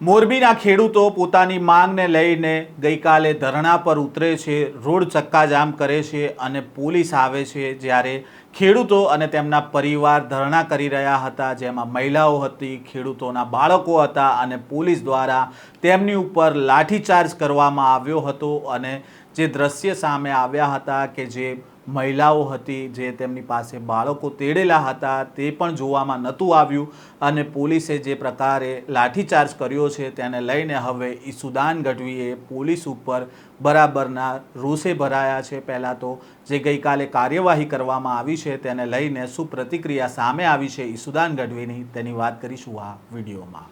મોરબીના ખેડૂતો પોતાની માંગને લઈને ગઈકાલે ધરણા પર ઉતરે છે, રોડ ચક્કાજામ કરે છે અને પોલીસ આવે છે। જ્યારે ખેડૂતો અને તેમના પરિવાર ધરણા કરી રહ્યા હતા, જેમાં મહિલાઓ હતી, ખેડૂતોના બાળકો હતા અને પોલીસ દ્વારા તેમની ઉપર લાઠીચાર્જ કરવામાં આવ્યો હતો। અને જે દ્રશ્ય સામે આવ્યા હતા કે જે મહિલાઓ હતી, જે તેમની પાસે બાળકો તેડેલા હતા, તે પણ જોવામાં નહોતું આવ્યું અને પોલીસે જે પ્રકારે લાઠીચાર્જ કર્યો છે તેને લઈને હવે ઈસુદાન ગઢવીએ પોલીસ ઉપર બરાબરના રોષે ભરાયા છે। પહેલાં તો જે ગઈકાલે કાર્યવાહી કરવામાં આવી છે તેને લઈને શું પ્રતિક્રિયા સામે આવી છે ઈસુદાન ગઢવીની, તેની વાત કરીશું આ વિડીયોમાં।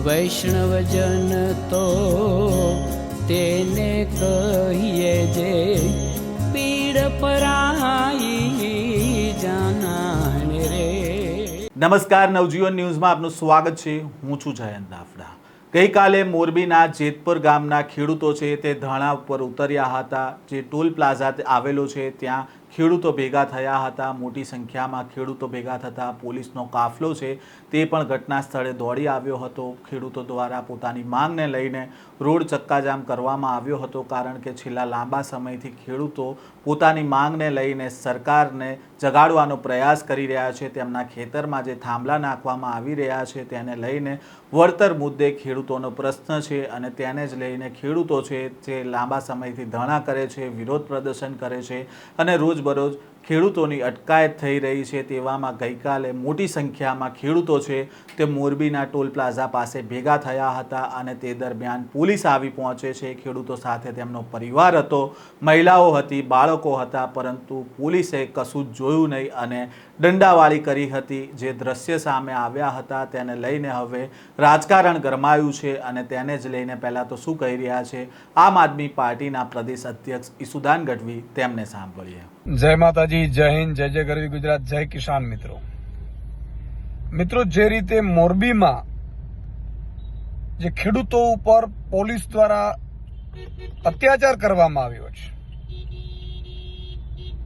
વૈષ્ણવજન તો તેને કહીએ જે પીડ પરાઈ જાનાને રે। નમસ્કાર, નવજીવન ન્યૂઝમાં આપનું સ્વાગત છે। હું છું જયંત દાફડા। ગઈકાલે મોરબીના જેતપુર ગામના ખેડૂતો છે તે ધરણા ઉપર ઉતર્યા હતા। જે ટોલ પ્લાઝા આવેલો છે ત્યાં ખેડૂતો ભેગા થયા હતા। મોટી સંખ્યામાં ખેડૂતો ભેગા થતાં પોલીસનો કાફલો છે તે પણ ઘટના સ્થળે દોડી આવ્યો હતો। ખેડૂતો દ્વારા પોતાની માંગને લઈને રોડ ચક્કાજામ કરવામાં આવ્યો હતો, કારણ કે છેલ્લા લાંબા સમયથી ખેડૂતો પોતાની માંગને લઈને સરકારને જગાડવાનો પ્રયાસ કરી રહ્યા છે। તેમના ખેતરમાં જે થાંભલા નાખવામાં આવી રહ્યા છે તેને લઈને વળતર મુદ્દે ખેડૂતોનો પ્રશ્ન છે અને તેને જ લઈને ખેડૂતો છે જે લાંબા સમયથી ધરણા કરે છે, વિરોધ પ્રદર્શન કરે છે અને રોજબરોજ ખેડૂતોની અટકાયત થઈ રહી છે। તેવામાં ગઈકાલે મોટી સંખ્યામાં ખેડૂતો છે તે મોરબીના ટોલ પ્લાઝા પાસે ભેગા થયા હતા અને તે દરમિયાન પોલીસ આવી પહોંચે છે। ખેડૂતો સાથે તેમનો પરિવાર હતો, મહિલાઓ હતી, બાળકો હતા, પરંતુ પોલીસે કશું જ જોયું નહીં અને દંડાવાળી કરી હતી। જે દ્રશ્ય સામે આવ્યા હતા તેને લઈને હવે રાજકારણ ગરમાયું છે અને તેને જ લઈને પહેલાં તો શું કહી રહ્યા છે આમ આદમી પાર્ટીના પ્રદેશ અધ્યક્ષ ઈસુદાન ગઢવી, તેમને સાંભળીએ। જય માતાજી, જય હિન્દ, જય જય ગરવી ગુજરાત, જય કિસાન મિત્રો, જે રીતે મોરબીમાં જે ખેડૂતો ઉપર પોલીસ દ્વારા અત્યાચાર કરવામાં આવ્યો છે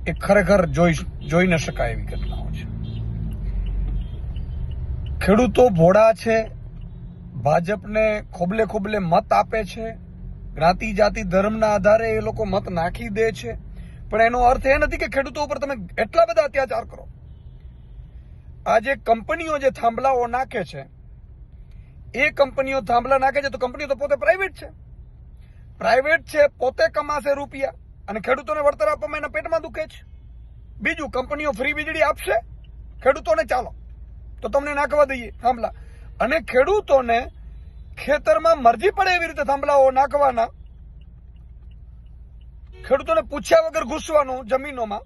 એ ખરેખર જોઈ ન શકાય એવી ઘટનાઓ છે। ખેડૂતો ભોળા છે, ભાજપને ખોબલે ખોબલે મત આપે છે, જ્ઞાતિ જાતિ ધર્મના આધારે એ લોકો મત નાખી દે છે, પણ એનો અર્થ એ નથી કે ખેડૂતો ઉપર તમે એટલા બધા અત્યાચાર કરો। આજે કંપનીઓ જે થાંભલાઓ નાખે છે, એ કંપનીઓ થાંભલા નાખે છે તો કંપનીઓ તો પોતે પ્રાઇવેટ છે, પોતે કમાશે રૂપિયા અને ખેડૂતોને વળતર આપવામાં એના પેટમાં દુખે છે। બીજું, કંપનીઓ ફ્રી વીજળી આપશે ખેડૂતોને, ચાલો તો તમને નાખવા દઈએ થાંભલા, અને ખેડૂતોને ખેતરમાં મરજી પડે એવી રીતે થાંભલાઓ નાખવાના, ખેડૂતોને પૂછ્યા વગર ઘૂસવાનું જમીનોમાં,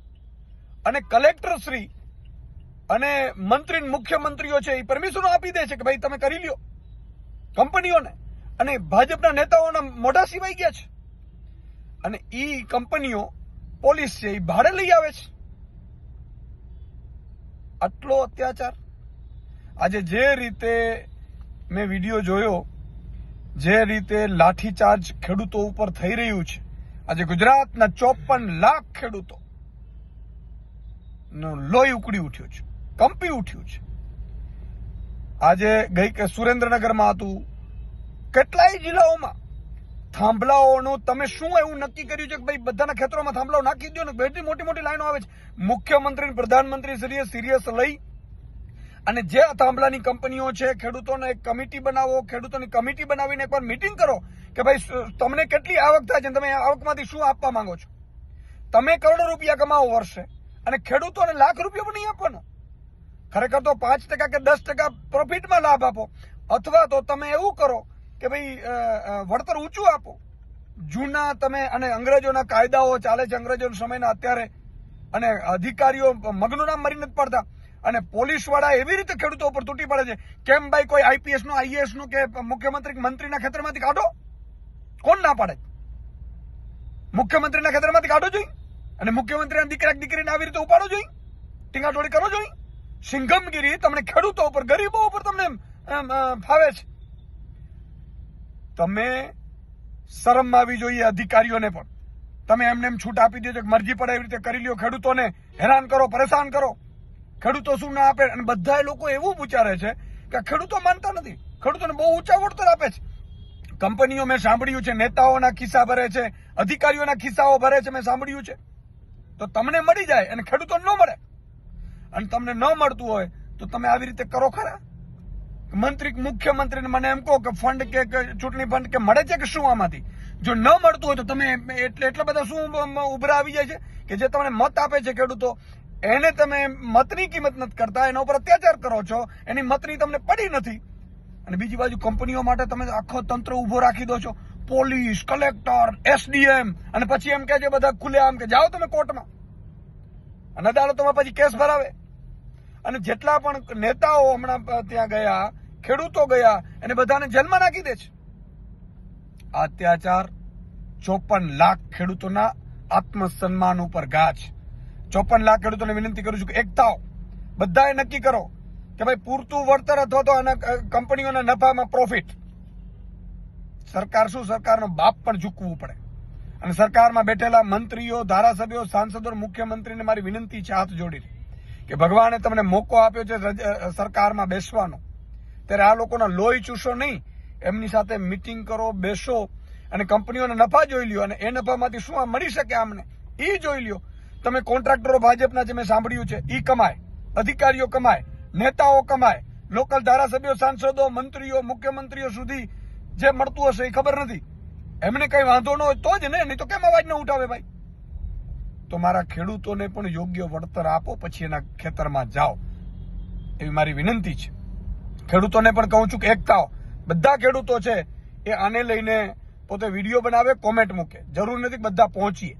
અને કલેક્ટર શ્રી અને મંત્રી મુખ્યમંત્રીઓ છે એ પરમિશનો આપી દે છે કે ભાઈ તમે કરી લ્યો કંપનીઓને, અને ભાજપના નેતાઓના મોઢા સિવાય ગયા છે અને ઈ કંપનીઓ પોલીસ છે એ ભાડે લઈ આવે છે। આટલો અત્યાચાર આજે જે રીતે મેં વિડીયો જોયો, જે રીતે લાઠીચાર્જ ખેડૂતો ઉપર થઈ રહ્યું છે, આજે ગુજરાતના 54 લાખ ખેડૂતો લોહી ઉકળી ઉઠ્યું છે, કંપી ઉઠ્યું છે। આજે સુરેન્દ્રનગરમાં હતું, કેટલાય જિલ્લાઓમાં થાંભલાઓનું તમે શું એવું નક્કી કર્યું છે કે ભાઈ બધાના ખેતરોમાં થાંભલાઓ નાખી દો ને? બધી મોટી મોટી લાઈનો આવે છે। મુખ્યમંત્રી, પ્રધાનમંત્રી શ્રીએ સિરિયસ લઈ અને જે થાંભલાની કંપનીઓ છે, ખેડૂતોને એક કમિટી બનાવો, ખેડૂતોની કમિટી બનાવીને એકવાર મીટિંગ કરો કે ભાઈ તમને કેટલી આવક થાય છે, તમે આવકમાંથી શું આપવા માંગો છો? તમે કરોડો રૂપિયા કમાવો વર્ષે અને ખેડૂતોને લાખ રૂપિયા પણ નહીં આપવાનો। ખરેખર તો 5% કે 10% પ્રોફિટમાં લાભ આપો, અથવા તો તમે એવું કરો કે ભાઈ વળતર ઊંચું આપો। જૂના તમે અને અંગ્રેજોના કાયદાઓ ચાલે છે, અંગ્રેજોના સમયના અત્યારે, અને અધિકારીઓ મગનું નામ મરી નથી પડતા, અને પોલીસ વાળા એવી રીતે ખેડૂતો ઉપર તૂટી પડે છે, કેમ ભાઈ કોઈ આઈપીએસ નું, આઈએએસ નું કે મુખ્યમંત્રી મંત્રીના ખેતરમાંથી કાઢો? કોણ ના પાડે? મુખ્યમંત્રીના ખેતરમાંથી કાઢો જોઈએ અને મુખ્યમંત્રીના દીકરીને આવી રીતે ઉપાડો જોઈએ, ટીંગાટોળી કરો જોઈએ। સિંઘમગીરી તમને ખેડૂતો ઉપર, ગરીબો ઉપર તમને ફાવે છે। તમે શરમ આવી જોઈએ અધિકારીઓને પણ, તમે એમને એમ છૂટ આપી દો છો કે મરજી પડે એવી રીતે કરી લ્યો, ખેડૂતોને હેરાન કરો, પરેશાન કરો, ખેડૂતો શું ના આપે। અને બધા લોકો એવું વિચારે છે કે ખેડૂતો માનતા નથી, ખેડૂતોને બહુ ઊંચા વળતર આપે છે, કંપનીઓ મેં સાંભળ્યું છે નેતાઓના ખિસ્સા ભરે છે, અધિકારીઓના ખિસ્સાઓ ભરે છે, મેં સાંભળ્યું છે. તો તમને મળી જાય અને ખેડૂતોને ન મળે, અને તમને ન મળતું હોય તો તમે આવી રીતે કરો ખરા? મુખ્યમંત્રીને મને એમ કહો કે ફંડ કે ચૂંટણી ફંડ કે મળે છે કે શું આમાંથી? જો ન મળતું હોય તો તમે એટલા બધા શું ઉભરા આવી જાય છે કે જે તમને મત આપે છે ખેડૂતો, એને તમે મતની કિંમત નથી કરતા, એના ઉપર અત્યાચાર કરો છો, એની મતની તમને પડી નથી. અને બીજી બાજુ કંપનીઓ માટે તમે આખો તંત્ર ઉભો રાખી દો છો, પોલીસ, કલેક્ટર, SDM, અને પછી એમ કે છે બધા ખુલ્લેઆમ કે જાઓ તમે કોર્ટમાં, અને અદાલતોમાં પછી કેસ ભરાવે. અને જેટલા પણ નેતાઓ હમણાં ત્યાં ગયા, ખેડૂતો ગયા, એને બધાને જેલમાં નાખી દે છે. આ અત્યાચાર 54 લાખ ખેડૂતોના આત્મસન્માન ઉપર ઘા છે. 54 લાખ ખેડૂતોને વિનંતી કરું છું કે એક થાઓ, બધાએ નક્કી કરો કે ભાઈ પૂરતું વળતર અથવા તો આના કંપનીઓના નફામાં પ્રોફિટ. સરકાર શું, સરકારનો બાપ પણ ઝૂકવું પડે. અને સરકારમાં બેઠેલા મંત્રીઓ, ધારાસભ્યો, સાંસદો, મુખ્યમંત્રીને મારી વિનંતી છે હાથ જોડીને કે ભગવાને તમને મોકો આપ્યો છે સરકારમાં બેસવાનો, ત્યારે આ લોકોના લોહી ચૂસો નહીં, એમની સાથે મીટિંગ કરો, બેસો, અને કંપનીઓના નફા જોઈ લ્યો, અને એ નફામાંથી શું આ મળી શકે આમને એ જોઈ લ્યો. તમે કોન્ટ્રાક્ટરો ભાજપના જે મેં સાંભળ્યું છે એ કમાય, અધિકારીઓ કમાય, નેતાઓ કમાય, લોકલ ધારાસભ્યો, સાંસદો, મંત્રીઓ, મુખ્યમંત્રીઓ સુધી જે મળતું હશે એ ખબર નથી. એમને કઈ વાંધો ન હોય તો જ ને, નહીં તો કેમ અવાજ ન ઉઠાવે ભાઈ? તો મારા ખેડૂતોને પણ યોગ્ય વળતર આપો, પછી એના ખેતરમાં જાઓ, એવી મારી વિનંતી છે. ખેડૂતોને પણ કહું છું કે એક થાઓ. બધા ખેડૂતો છે એ આને લઈને પોતે વિડીયો બનાવે, કોમેન્ટ મૂકે, જરૂર નથી બધા પહોંચીએ.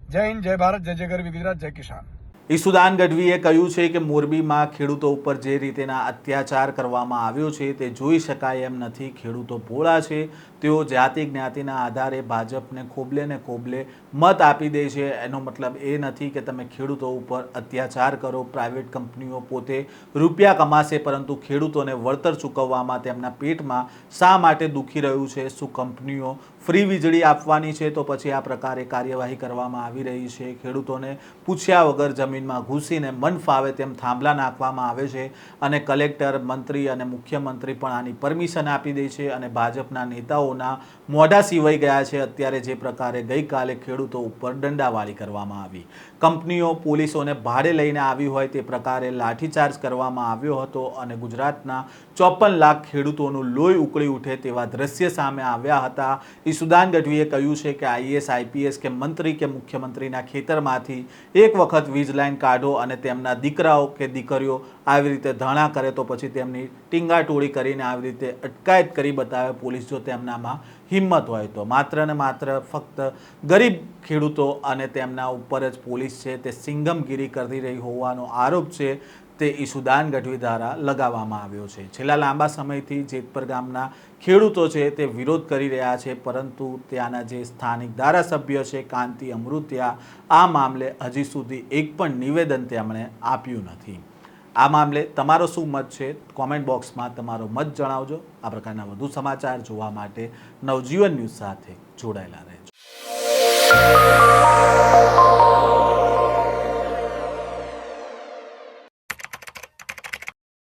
જય હિન્દ, જય ભારત, જય જય ગરવી ગુજરાત, જય કિસાન. ઈસુદાન ગઢવીએ કહ્યું છે કે મોરબીમાં ખેડૂતો ઉપર જે રીતેના અત્યાચાર કરવામાં આવ્યો છે તે જોઈ શકાય એમ નથી. ખેડૂતો ભોળા છે, તેઓ જાતિ જ્ઞાતિના આધારે ભાજપને ખોબલે ને ખોબલે મત આપી દે છે. એનો મતલબ એ નથી કે તમે ખેડૂતો ઉપર અત્યાચાર કરો. પ્રાઇવેટ કંપનીઓ પોતે રૂપિયા કમાશે, પરંતુ ખેડૂતોને વળતર ચૂકવવામાં તેમના પેટમાં શા માટે દુખી રહ્યું છે? શું કંપનીઓ ફ્રી વીજળી આપવાની છે તો પછી આ પ્રકારે કાર્યવાહી કરવામાં આવી રહી છે? ખેડૂતોને પૂછ્યા વગર જમીનમાં ઘૂસીને મન ફાવે તેમ થાંભલા નાખવામાં આવે છે, અને કલેક્ટર, મંત્રી અને મુખ્યમંત્રી પણ આની પરમિશન આપી દે છે, અને ભાજપના નેતાઓના મોઢા સીવાઈ ગયા છે. અત્યારે જે પ્રકારે ગઈકાલે ખેડૂતો ઉપર દંડાવાળી કરવામાં આવી, કંપનીઓ પોલીસોને ભાડે લઈને આવી હોય તે પ્રકારે લાઠીચાર્જ કરવામાં આવ્યો હતો, અને ગુજરાતના 54 લાખ ખેડૂતોનું લોહી ઉકળી ઉઠે તેવા દ્રશ્ય સામે આવ્યા હતા. ઈસુદાન ગઢવીએ કહ્યું છે કે IAS, IPS કે મંત્રી કે મુખ્યમંત્રીના ખેતરમાંથી એક વખત વીજ લાઈન કાઢો અને તેમના દીકરાઓ કે દીકરીઓ આવી રીતે ધરણા કરે તો પછી તેમની ટીંગાટોળી કરીને આવી રીતે અટકાયત કરી બતાવે પોલીસ, જો તેમનામાં હિંમત હોય તો. માત્ર ને માત્ર ફક્ત ગરીબ ખેડૂતો અને તેમના ઉપર જ પોલીસ છે તે સિંઘમગીરી કરી રહી હોવાનો આરોપ છે તે ઈસુદાન ગઢવી દ્વારા લગાવવામાં આવ્યો છે. છેલ્લા લાંબા સમયથી જેતપર ગામના ખેડૂતો છે તે વિરોધ કરી રહ્યા છે, પરંતુ ત્યાંના જે સ્થાનિક ધારાસભ્ય છે કાંતિ અમૃતિયા, આ મામલે હજી સુધી એક પણ નિવેદન તેમણે આપ્યું નથી. આ મામલે તમારો શું મત છે? કોમેન્ટ બોક્સમાં તમારો મત જણાવજો. આ પ્રકારના વધુ સમાચાર જોવા માટે નવજીવન ન્યૂઝ સાથે જોડાયેલા રહેજો.